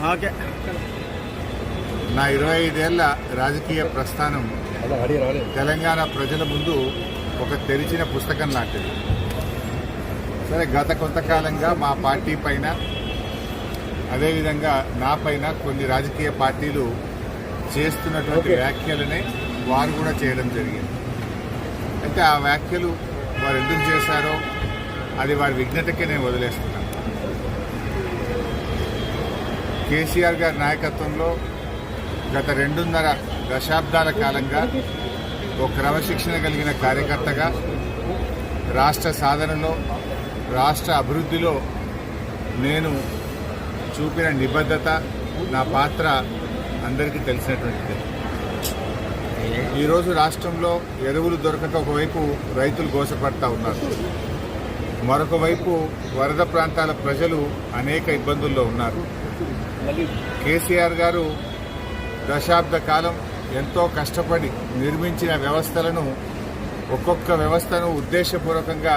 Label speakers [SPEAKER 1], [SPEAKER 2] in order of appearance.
[SPEAKER 1] నా 25 ఏళ్ల రాజకీయ ప్రస్థానం తెలంగాణ ప్రజల ముందు ఒక తెరిచిన పుస్తకం లాంటిది. సరే, గత కొంతకాలంగా మా పార్టీ పైన అదేవిధంగా నా పైన కొన్ని రాజకీయ పార్టీలు చేస్తున్నటువంటి వ్యాఖ్యలనే వారు కూడా చేయడం జరిగింది. అయితే ఆ వ్యాఖ్యలు వారు ఎందుకు చేశారో అది వారి విజ్ఞతకే నేను వదిలేస్తున్నాను. కేసీఆర్ గారి నాయకత్వంలో గత 2.5 దశాబ్దాల కాలంగా ఒక క్రమశిక్షణ కలిగిన కార్యకర్తగా రాష్ట్ర సాధనలో, రాష్ట్ర అభివృద్ధిలో నేను చూపిన నిబద్ధత, నా పాత్ర అందరికీ తెలిసినటువంటిది. ఈరోజు రాష్ట్రంలో ఎరువులు దొరకక ఒకవైపు రైతులు గోసపడతా ఉన్నారు, మరొక వైపు వరద ప్రాంతాల ప్రజలు అనేక ఇబ్బందుల్లో ఉన్నారు. కేసీఆర్ గారు దశాబ్ద కాలం ఎంతో కష్టపడి నిర్మించిన వ్యవస్థలను, ఒక్కొక్క వ్యవస్థను ఉద్దేశపూర్వకంగా